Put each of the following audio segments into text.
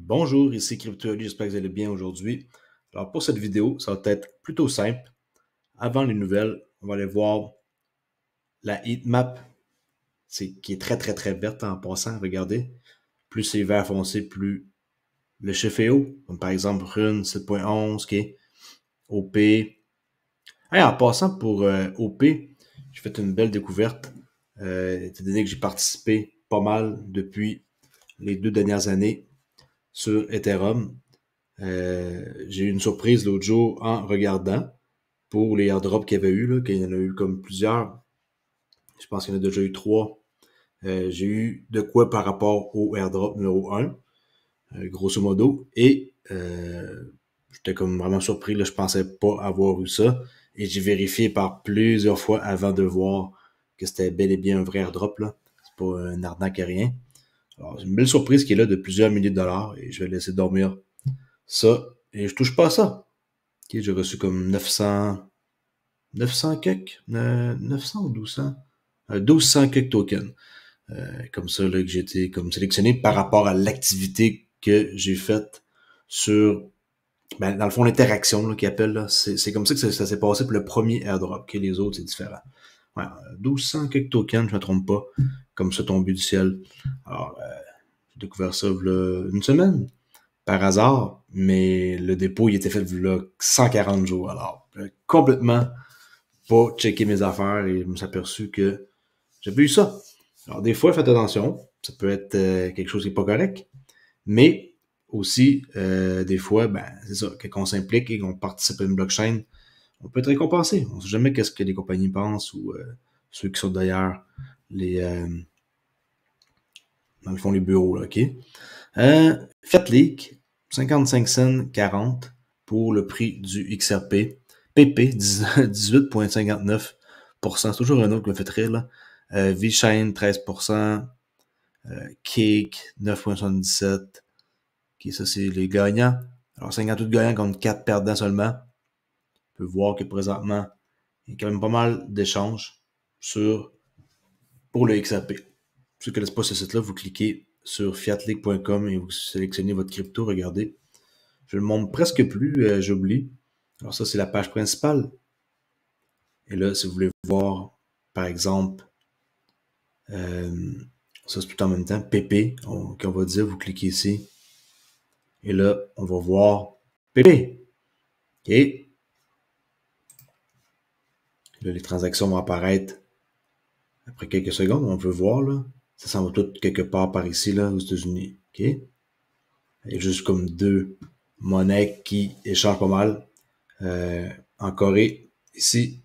Bonjour, ici CryptoAli, j'espère que vous allez bien aujourd'hui. Alors pour cette vidéo, ça va être plutôt simple. Avant les nouvelles, on va aller voir la heatmap, qui est très verte en passant, regardez. Plus c'est vert foncé, plus le chiffre est haut. Comme par exemple Rune 7.11 qui est OP. Hey, en passant pour OP, j'ai fait une belle découverte. Étant donné que j'ai participé pas mal depuis les 2 dernières années sur Ethereum. J'ai eu une surprise l'autre jour en regardant pour les airdrops qu'il y avait eu, là, qu'il y en a eu comme plusieurs. Je pense qu'il y en a déjà eu 3. J'ai eu de quoi par rapport au airdrop numéro 1, grosso modo. Et j'étais comme vraiment surpris, là, je pensais pas avoir eu ça. Et j'ai vérifié par plusieurs fois avant de voir que c'était bel et bien un vrai airdrop. Là. C'est pas un arnaque à rien. Alors, c'est une belle surprise qui est là de plusieurs milliers de dollars et je vais laisser dormir ça. Et je touche pas à ça. Ok, j'ai reçu comme 900 quelques, 900 ou 1200? 1200 quelques tokens. Comme ça, là, que j'ai été comme sélectionné par rapport à l'activité que j'ai faite sur, ben, dans le fond, l'interaction, là, qu'ils appellent, là. C'est comme ça que ça s'est passé pour le premier airdrop, que les autres, c'est différent. Ouais, 1200 quelques tokens, je me trompe pas. Comme ça, tombé du ciel. Alors, j'ai découvert ça, là, une semaine par hasard, mais le dépôt il était fait là 140 jours. Alors, complètement pas checker mes affaires et je me suis aperçu que j'avais eu ça. Alors, des fois, faites attention, ça peut être quelque chose qui n'est pas correct, mais aussi, des fois, ben, c'est ça, quand on s'implique et qu'on participe à une blockchain, on peut être récompensé. On ne sait jamais qu'est-ce que les compagnies pensent ou ceux qui sont d'ailleurs les, dans le fond, les bureaux, là, OK? Fiat Leak, 55 cents 40 pour le prix du XRP. PP, 18,59%. C'est toujours un autre qui me fait rire, là. V-Shine, 13%. Cake, 9,77%. Ok, ça, c'est les gagnants. Alors, 58 gagnants contre 4 perdants seulement. On peut voir que présentement, il y a quand même pas mal d'échanges pour le XRP. Ceux qui ne connaissent pas ce site-là, vous cliquez sur fiatleak.com et vous sélectionnez votre crypto. Regardez. Je le montre presque plus, j'oublie. Alors ça, c'est la page principale. Et là, si vous voulez voir, par exemple, ça c'est tout en même temps, PP, qu'on va dire, vous cliquez ici. Et là, on va voir PP. OK. Là, les transactions vont apparaître après quelques secondes. On peut voir, là. Ça s'en va tout quelque part par ici, là, aux États-Unis. OK. Il y a juste comme 2 monnaies qui échangent pas mal. En Corée, ici,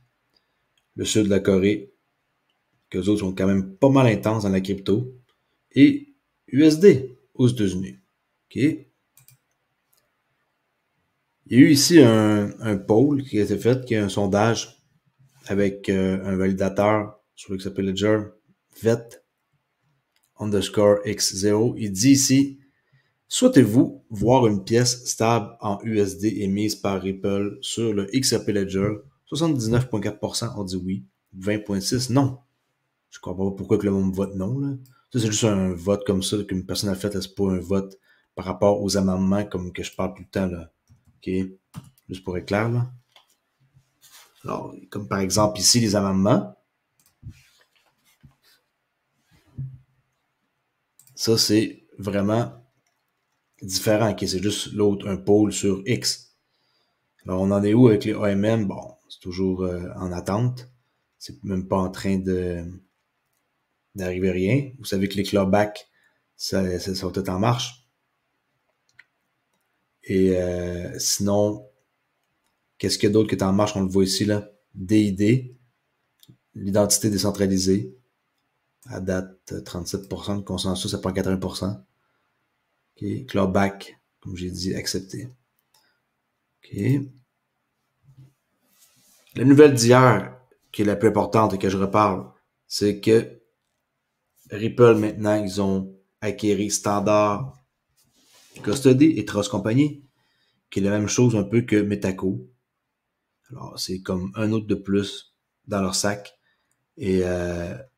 le sud de la Corée, qu'eux autres sont quand même pas mal intenses dans la crypto, et USD aux États-Unis. OK. Il y a eu ici un poll qui a été fait, qui est un sondage avec un validateur sur XRP Ledger, VET_X0. Il dit ici, souhaitez-vous voir une pièce stable en USD émise par Ripple sur le XRP Ledger? 79,4% ont dit oui, 20,6% non. Je comprends pas pourquoi que le monde vote non, là. Ça, c'est juste un vote comme ça qu'une personne a fait, là, c'est pas un vote par rapport aux amendements comme que je parle tout le temps, là. OK? Juste pour être clair, là. Alors, comme par exemple ici, les amendements. Ça, c'est vraiment différent. OK? C'est juste l'autre, un pôle sur X. Alors, on en est où avec les AMM? Bon, c'est toujours en attente. C'est même pas en train d'arriver rien. Vous savez que les clawbacks, ça va être en marche. Et sinon, qu'est-ce qu'il y a d'autre qui est en marche? On le voit ici, là. DID, l'identité décentralisée. À date, 37% de consensus, ça prend 80%. OK. Clawback, comme j'ai dit, accepté. OK. La nouvelle d'hier, qui est la plus importante et que je reparle, c'est que Ripple, maintenant, ils ont acquéri Standard Custody et Trust Company, qui est la même chose un peu que Metaco. Alors, c'est comme un autre de plus dans leur sac. Et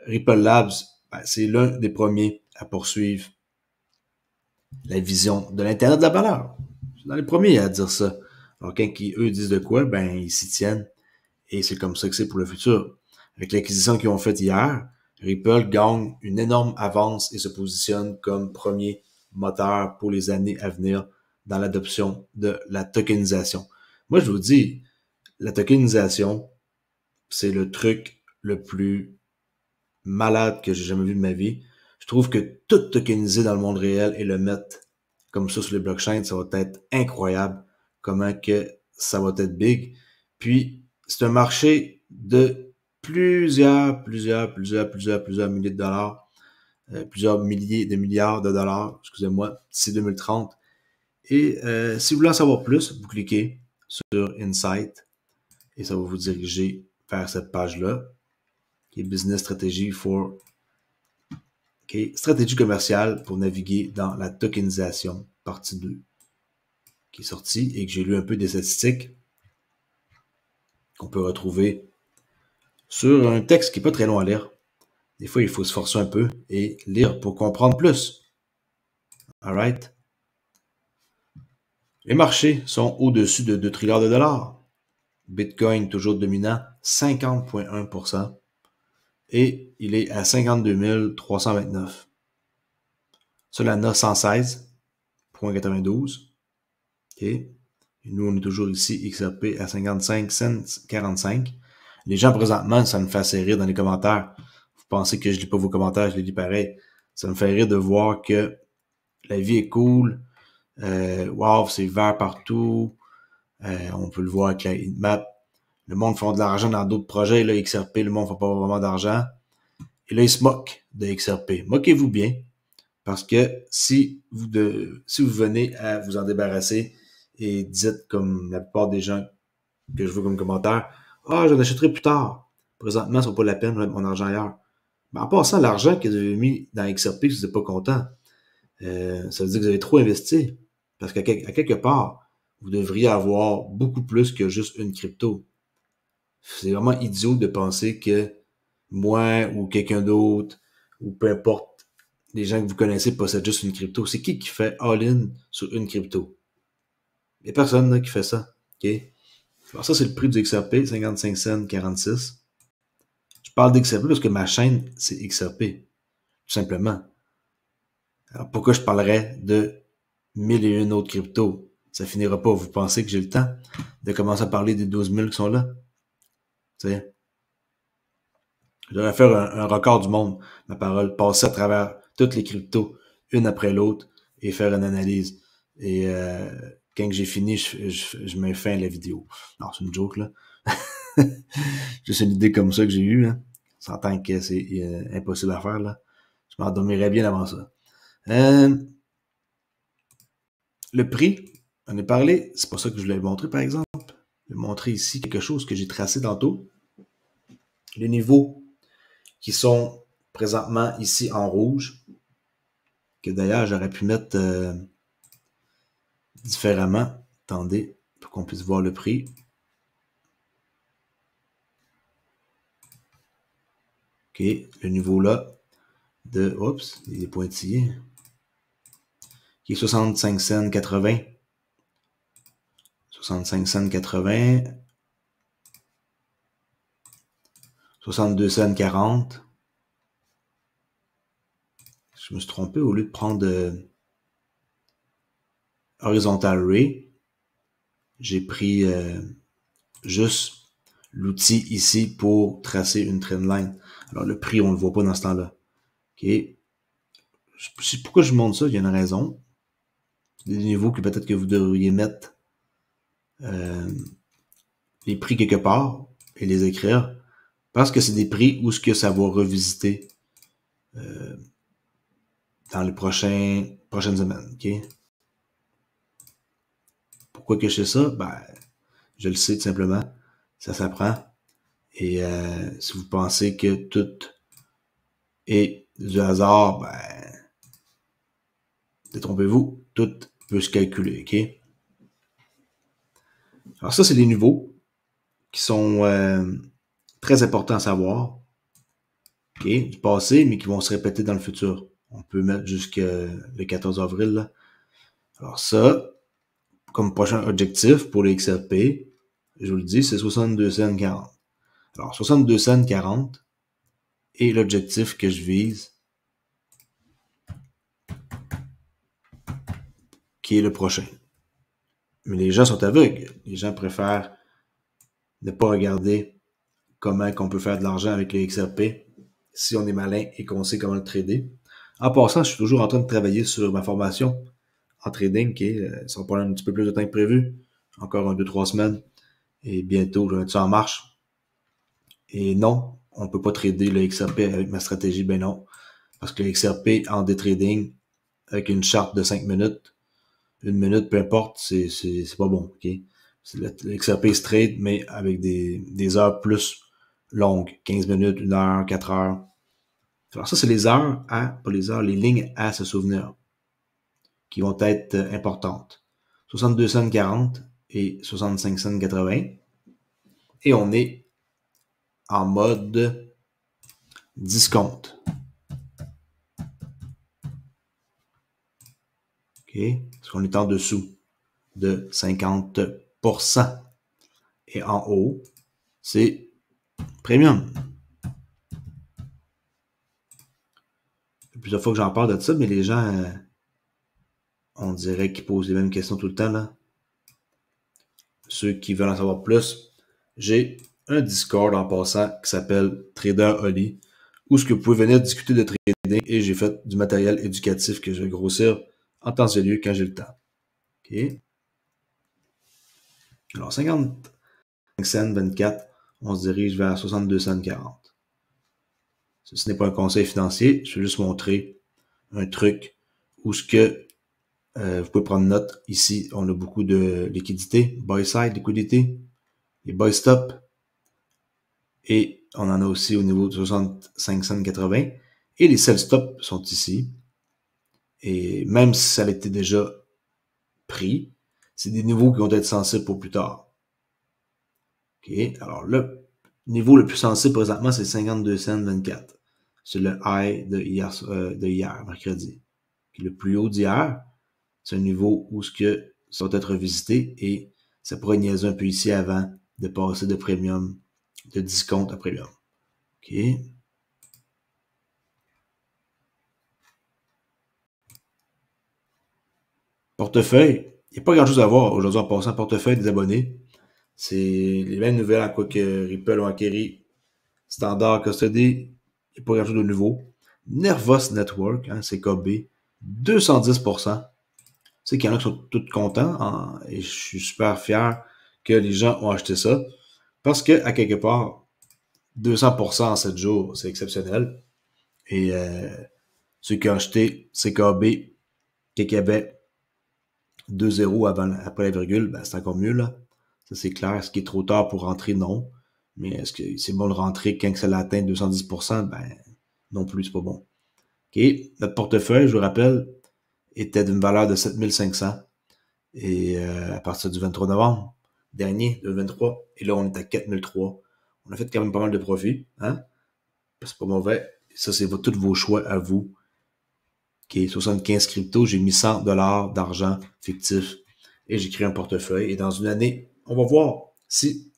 Ripple Labs, ben, c'est l'un des premiers à poursuivre la vision de l'Internet de la valeur. C'est dans les premiers à dire ça. Alors quand eux disent de quoi, ben ils s'y tiennent. Et c'est comme ça que c'est pour le futur. Avec l'acquisition qu'ils ont faite hier, Ripple gagne une énorme avance et se positionne comme premier moteur pour les années à venir dans l'adoption de la tokenisation. Moi, je vous dis, la tokenisation, c'est le truc le plus malade que j'ai jamais vu de ma vie. Je trouve que tout tokeniser dans le monde réel et le mettre comme ça sur les blockchains, ça va être incroyable. Comment que ça va être big. Puis, c'est un marché de plusieurs milliers de dollars, plusieurs milliers de milliards de dollars, excusez-moi, d'ici 2030. Et si vous voulez en savoir plus, vous cliquez sur Insight et ça va vous diriger vers cette page-là, qui est Business Strategy for stratégie commerciale pour naviguer dans la tokenisation, partie 2, qui est sortie et que j'ai lu un peu des statistiques qu'on peut retrouver sur un texte qui n'est pas très long à lire. Des fois, il faut se forcer un peu et lire pour comprendre plus. Alright? Les marchés sont au-dessus de 2 trilliards de dollars. Bitcoin toujours dominant, 50,1%. Et il est à 52 329. Solana 116,92. Et nous, on est toujours ici, XRP à 55 cents 45. Les gens, présentement, ça me fait assez rire dans les commentaires. Vous pensez que je lis pas vos commentaires, je les lis pareil. Ça me fait rire de voir que la vie est cool. Wow, c'est vert partout. On peut le voir avec la heatmap. Le monde fait de l'argent dans d'autres projets. Là, XRP, le monde ne fait pas vraiment d'argent. Et là, ils se moquent de XRP. Moquez-vous bien. Parce que si vous venez à vous en débarrasser et dites comme la plupart des gens que je vois comme commentaire, ah, j'en achèterai plus tard. Présentement, ça vaut pas la peine de mettre mon argent ailleurs. Mais en passant, l'argent que vous avez mis dans XRP, si vous n'êtes pas content, ça veut dire que vous avez trop investi. Parce qu'à quelque part, vous devriez avoir beaucoup plus que juste une crypto. C'est vraiment idiot de penser que moi ou quelqu'un d'autre, ou peu importe, les gens que vous connaissez possèdent juste une crypto. C'est qui fait all-in sur une crypto? Il n'y a personne là, qui fait ça. Okay? Alors ça, c'est le prix du XRP, 55 cents 46. Je parle d'XRP parce que ma chaîne, c'est XRP. Tout simplement. Alors pourquoi je parlerais de 1001 autres cryptos? Ça finira pas. Vous pensez que j'ai le temps de commencer à parler des 12 000 qui sont là? Tu sais? Je devrais faire un record du monde, ma parole, passer à travers toutes les cryptos, une après l'autre, et faire une analyse. Et quand j'ai fini, je mets fin à la vidéo. Non, c'est une joke, là. Juste une idée comme ça que j'ai eue, hein. On s'entend que c'est impossible à faire, là. Je m'endormirais bien avant ça. Le prix, on a parlé, c'est pas ça que je voulais montrer, par exemple. Je vais montrer ici quelque chose que j'ai tracé tantôt. Les niveaux qui sont présentement ici en rouge, que d'ailleurs j'aurais pu mettre différemment. Attendez, pour qu'on puisse voir le prix. OK, le niveau là de, oups, il est pointillé, qui est 65 cents 80. 65 cents 80. 62 cents 40. Je me suis trompé, au lieu de prendre Horizontal Ray, j'ai pris juste l'outil ici pour tracer une trendline. Alors le prix, on ne le voit pas dans ce temps-là. OK. Pourquoi je montre ça? Il y a une raison. Des niveaux que peut-être que vous devriez mettre les prix quelque part et les écrire. Parce que c'est des prix où ce que ça va revisiter dans les prochaines semaines. OK? Pourquoi que je sais ça? Ben, je le sais tout simplement. Ça s'apprend. Et si vous pensez que tout est du hasard, ben, détrompez-vous. Tout peut se calculer. OK? Alors ça, c'est les niveaux qui sont très importants à savoir. OK? Du passé, mais qui vont se répéter dans le futur. On peut mettre jusqu'à le 14 avril, là. Alors ça, comme prochain objectif pour les XRP, je vous le dis, c'est 62 cents 40. Alors 62 cents 40 est l'objectif que je vise, qui est le prochain. Mais les gens sont aveugles. Les gens préfèrent ne pas regarder comment on peut faire de l'argent avec les XRP si on est malin et qu'on sait comment le trader. En passant, je suis toujours en train de travailler sur ma formation en trading ça va prendre un petit peu plus de temps que prévu. Encore 2-3 semaines. Et bientôt, je vais mettre ça en marche. Et non, on ne peut pas trader le XRP avec ma stratégie, ben non. Parce que le XRP en day trading, avec une charte de 5 minutes, 1 minute, peu importe, c'est pas bon. Okay? Le XRP se trade, mais avec des heures plus longues. 15 minutes, 1 heure, 4 heures. Alors ça, c'est les heures pas les heures, les lignes à se souvenir qui vont être importantes. 62 cents 40 et 65 cents 80. Et on est en mode discount. OK? Parce qu'on est en dessous de 50%. Et en haut, c'est premium. Plusieurs fois que j'en parle de ça, mais les gens, on dirait qu'ils posent les mêmes questions tout le temps, là. Ceux qui veulent en savoir plus, j'ai un Discord en passant qui s'appelle Trader Oli, où ce que vous pouvez venir discuter de trading et j'ai fait du matériel éducatif que je vais grossir en temps et lieu quand j'ai le temps. OK? Alors, 55 cents 24, on se dirige vers 62 cents 40. Ce n'est pas un conseil financier, je vais juste montrer un truc où ce que vous pouvez prendre note. Ici, on a beaucoup de liquidité, buy side, liquidité, les buy stop, et on en a aussi au niveau de 65 cents 80, et les sell stop sont ici. Et même si ça a été déjà pris, c'est des niveaux qui vont être sensibles pour plus tard. OK, alors le niveau le plus sensible présentement, c'est 52 cents 24. C'est le high de hier, mercredi. Puis le plus haut d'hier, c'est un niveau où ce que ça va être visité et ça pourrait niaiser un peu ici avant de passer de premium, de discount à premium. OK. Portefeuille. Il n'y a pas grand chose à voir aujourd'hui en passant. Portefeuille des abonnés. C'est les mêmes nouvelles à quoi que Ripple ont acquéri. Standard Custody. Il n'y a pas grand chose de nouveau. Nervos Network, CKB, 210%. C'est qu'il y en a qui sont tous contents et je suis super fier que les gens ont acheté ça parce que, à quelque part, 200% en 7 jours, c'est exceptionnel. Et ceux qui ont acheté CKB, qu'il y avait 2-0 après la virgule, ben, c'est encore mieux, là. Ça, c'est clair. Est-ce qu'il est trop tard pour rentrer? Non. Mais est-ce que c'est bon de rentrer quand ça atteint 210%? Ben, non plus, c'est pas bon. OK. Notre portefeuille, je vous rappelle, était d'une valeur de 7500. Et à partir du 23 novembre dernier, le 23, et là, on est à 4003. On a fait quand même pas mal de profit, hein? C'est pas mauvais. Ça, c'est tous vos choix à vous. OK, 75 crypto, j'ai mis 100 $ d'argent fictif et j'ai créé un portefeuille. Et dans une année, on va voir si,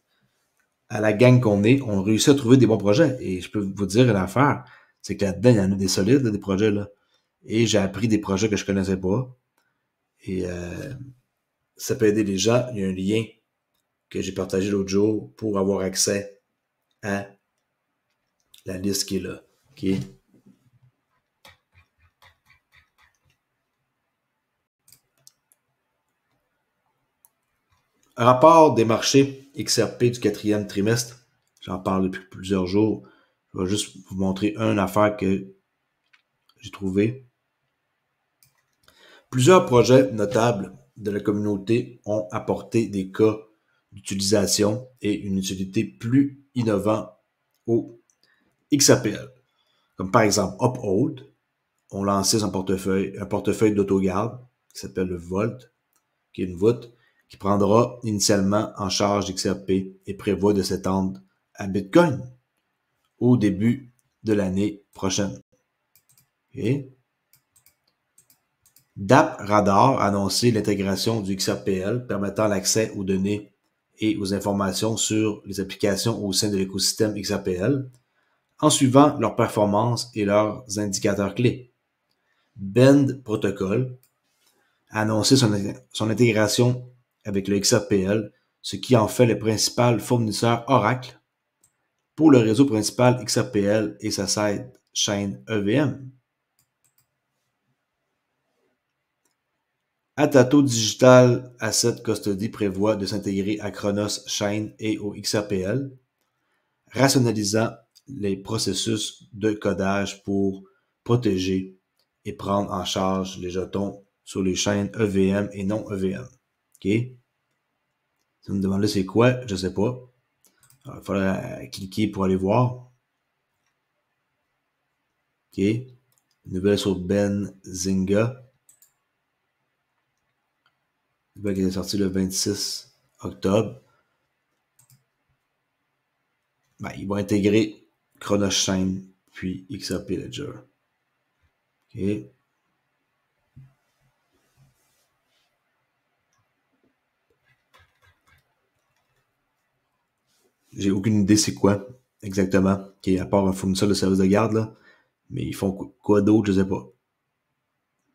à la gang qu'on est, on réussit à trouver des bons projets. Et je peux vous dire une affaire, c'est que là-dedans, il y en a des solides, là, des projets, là. Et j'ai appris des projets que je connaissais pas. Et ça peut aider les gens. Il y a un lien que j'ai partagé l'autre jour pour avoir accès à la liste qui est là. OK? Rapport des marchés XRP du 4e trimestre. J'en parle depuis plusieurs jours. Je vais juste vous montrer une affaire que j'ai trouvée. Plusieurs projets notables de la communauté ont apporté des cas d'utilisation et une utilité plus innovante au XRPL. Comme par exemple Uphold ont lancé un portefeuille d'autogarde qui s'appelle le Volt, qui est une voûte, qui prendra initialement en charge XRP et prévoit de s'étendre à Bitcoin au début de l'année prochaine. Okay? Dapp Radar a annoncé l'intégration du XRPL permettant l'accès aux données et aux informations sur les applications au sein de l'écosystème XRPL en suivant leurs performances et leurs indicateurs clés. Bend Protocol a annoncé son intégration avec le XRPL, ce qui en fait le principal fournisseur Oracle pour le réseau principal XRPL et sa sidechain EVM. Atato Digital Asset Custody prévoit de s'intégrer à Chronos Chain et au XRPL, rationalisant les processus de codage pour protéger et prendre en charge les jetons sur les chaînes EVM et non EVM. OK? Si vous me demandez c'est quoi, je ne sais pas. Alors, il faudra cliquer pour aller voir. OK? Nouvelle sur Benzinga. Nouvelle qui est sortie le 26 octobre. Ben, ils vont intégrer Chronos Chain puis XRP Ledger. OK? J'ai aucune idée c'est quoi exactement, qui est à part un fournisseur de services de garde, là. Mais ils font quoi d'autre, je sais pas.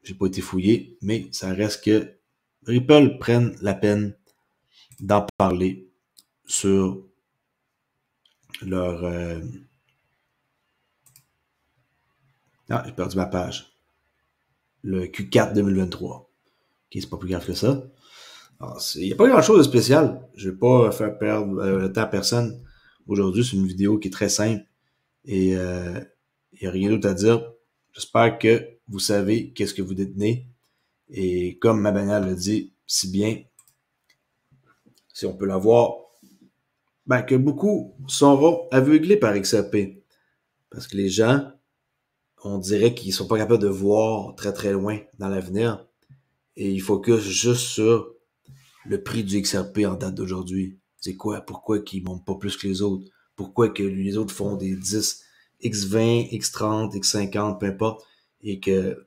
J'ai pas été fouillé, mais ça reste que Ripple prenne la peine d'en parler sur leur... Ah, j'ai perdu ma page. Le Q4 2023. Ok, c'est pas plus grave que ça. Il n'y a pas grand-chose de spécial. Je vais pas faire perdre le temps à personne. Aujourd'hui, c'est une vidéo qui est très simple et il n'y a rien d'autre à dire. J'espère que vous savez qu'est-ce que vous détenez. Et comme ma bannière le dit si bien, si on peut la voir, ben, que beaucoup seront aveuglés par XRP. Parce que les gens, on dirait qu'ils sont pas capables de voir très très loin dans l'avenir. Et ils focusent juste sur le prix du XRP en date d'aujourd'hui. C'est quoi? Pourquoi qu'ils montent pas plus que les autres? Pourquoi que les autres font des 10, X20, X30, X50, peu importe, et que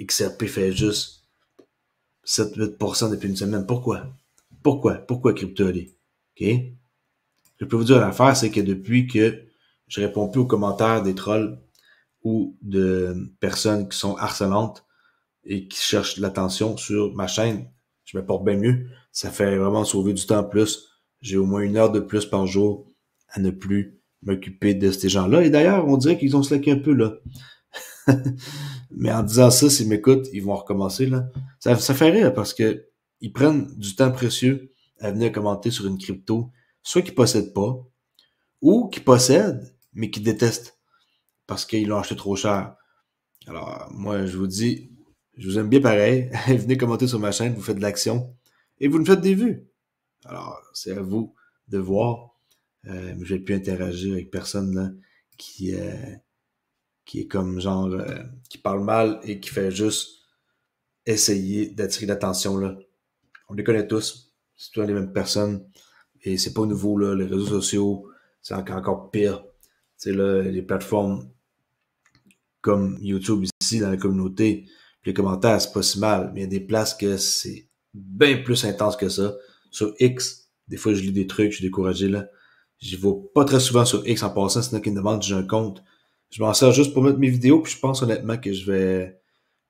XRP fait juste 7-8% depuis une semaine? Pourquoi? Pourquoi Crypto-Ali? OK? Je peux vous dire l'affaire, c'est que depuis que je réponds plus aux commentaires des trolls ou de personnes qui sont harcelantes et qui cherchent l'attention sur ma chaîne, je me porte bien mieux. Ça fait vraiment sauver du temps en plus. J'ai au moins 1 heure de plus par jour à ne plus m'occuper de ces gens-là. Et d'ailleurs, on dirait qu'ils ont slacké un peu, là. Mais en disant ça, s'ils m'écoutent, ils vont recommencer, là. Ça fait rire parce que ils prennent du temps précieux à venir commenter sur une crypto, soit qu'ils possèdent pas, ou qu'ils possèdent, mais qu'ils détestent parce qu'ils l'ont acheté trop cher. Alors, moi, je vous dis, je vous aime bien pareil. Venez commenter sur ma chaîne, vous faites de l'action et vous me faites des vues. Alors, c'est à vous de voir. Je vais plus interagir avec personne là, qui, euh, qui est comme genre, qui parle mal et qui fait juste essayer d'attirer l'attention. Là. On les connaît tous. C'est tous les mêmes personnes. Et c'est pas nouveau, là. Les réseaux sociaux, c'est encore pire. C'est là, les plateformes comme YouTube ici dans la communauté, les commentaires, c'est pas si mal, mais il y a des places que c'est bien plus intense que ça. Sur X, des fois, je lis des trucs, je suis découragé, là. J'y vais pas très souvent sur X en passant, sinon qu'ils me demandent si j'ai un compte. Je m'en sers juste pour mettre mes vidéos, puis je pense honnêtement que je vais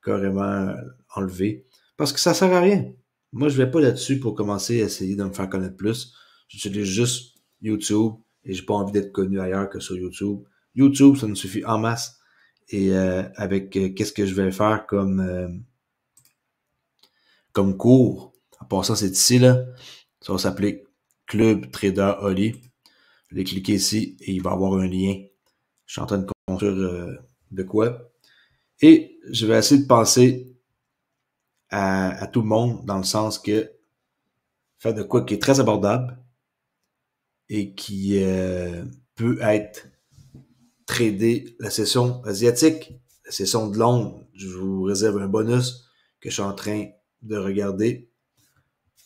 carrément enlever. Parce que ça sert à rien. Moi, je vais pas là-dessus pour commencer à essayer de me faire connaître plus. J'utilise juste YouTube et j'ai pas envie d'être connu ailleurs que sur YouTube. YouTube, ça me suffit en masse. Et avec qu'est-ce que je vais faire comme cours. En passant, c'est ici, là. Ça va s'appeler Club Trader Oli. Je vais cliquer ici et il va y avoir un lien. Je suis en train de construire de quoi. Et je vais essayer de penser à tout le monde dans le sens que faire de quoi qui est très abordable et qui peut être tradé la session asiatique, la session de Londres. Je vous réserve un bonus que je suis en train de regarder.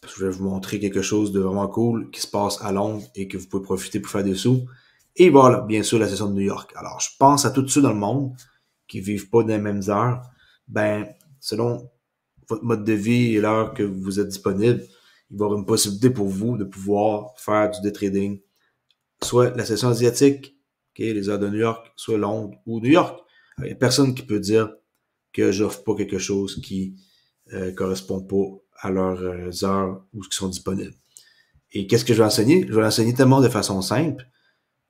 Parce que je vais vous montrer quelque chose de vraiment cool qui se passe à Londres et que vous pouvez profiter pour faire des sous. Et voilà, bien sûr, la session de New York. Alors, je pense à tous ceux dans le monde qui vivent pas dans les mêmes heures. Ben, selon votre mode de vie et l'heure que vous êtes disponible, il va y avoir une possibilité pour vous de pouvoir faire du day trading, soit la session asiatique, okay, les heures de New York, soit Londres ou New York. Il n'y a personne qui peut dire que j'offre pas quelque chose qui correspond pas à leurs heures ou qui sont disponibles. Et qu'est-ce que je vais enseigner? Je vais l'enseigner tellement de façon simple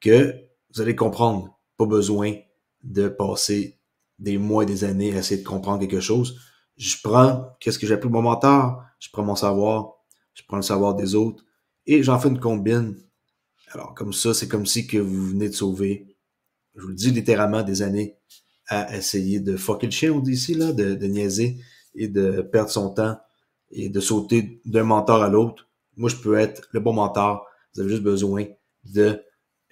que vous allez comprendre. Pas besoin de passer des mois et des années à essayer de comprendre quelque chose. Je prends qu'est-ce que j'ai appris mon mentor, je prends mon savoir, je prends le savoir des autres et j'en fais une combine. Alors comme ça, c'est comme si que vous venez de sauver, je vous le dis littéralement, des années à essayer de fucker le chien, on dit ici, là, de niaiser et de perdre son temps et de sauter d'un mentor à l'autre. Moi, je peux être le bon mentor. Vous avez juste besoin de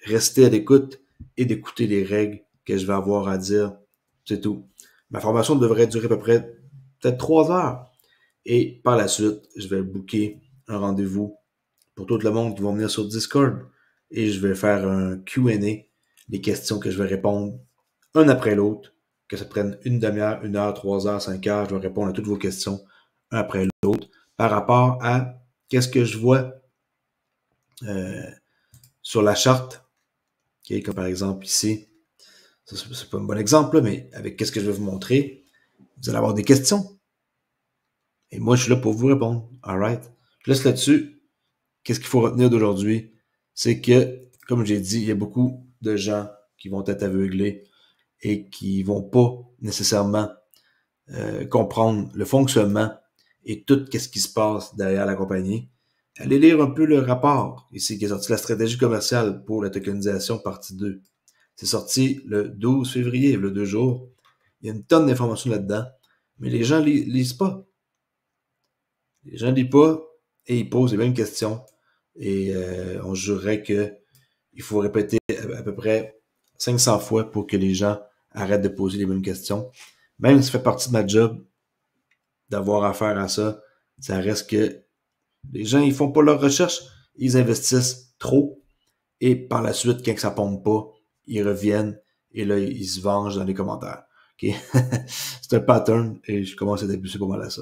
rester à l'écoute et d'écouter les règles que je vais avoir à dire. C'est tout. Ma formation devrait durer à peu près peut-être 3 heures. Et par la suite, je vais booker un rendez-vous pour tout le monde qui va venir sur Discord. Et je vais faire un Q&A, les questions que je vais répondre un après l'autre, que ça prenne une demi-heure, 1 heure, 3 heures, 5 heures. Je vais répondre à toutes vos questions un après l'autre par rapport à qu'est-ce que je vois sur la charte. Okay, comme par exemple ici, c'est pas un bon exemple, là, mais avec qu'est-ce que je vais vous montrer, vous allez avoir des questions. Et moi, je suis là pour vous répondre. Alright? Je laisse là-dessus. Qu'est-ce qu'il faut retenir d'aujourd'hui? C'est que, comme j'ai dit, il y a beaucoup de gens qui vont être aveuglés et qui vont pas nécessairement comprendre le fonctionnement et tout ce qui se passe derrière la compagnie. Allez lire un peu le rapport ici qui est sorti, la stratégie commerciale pour la tokenisation partie 2. C'est sorti le 12 février, il y a 2 jours. Il y a une tonne d'informations là-dedans, mais les gens lisent pas. Les gens lisent pas et ils posent les mêmes questions. Et on jurerait que il faut répéter à peu près 500 fois pour que les gens arrêtent de poser les mêmes questions. Même si ça fait partie de ma job d'avoir affaire à ça, ça reste que les gens, ils font pas leur recherche, ils investissent trop et par la suite, quand ça pompe pas, ils reviennent et là, ils se vengent dans les commentaires. Okay? C'est un pattern et je commence à débuter pas mal à ça.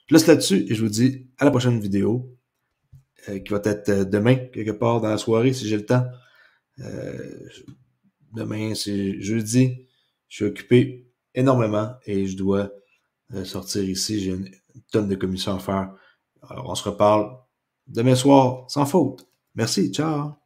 Je laisse là-dessus et je vous dis à la prochaine vidéo qui va être demain, quelque part dans la soirée si j'ai le temps. Demain, c'est jeudi. Je suis occupé énormément et je dois sortir ici. J'ai une tonne de commissions à faire. Alors, on se reparle demain soir, sans faute. Merci, ciao!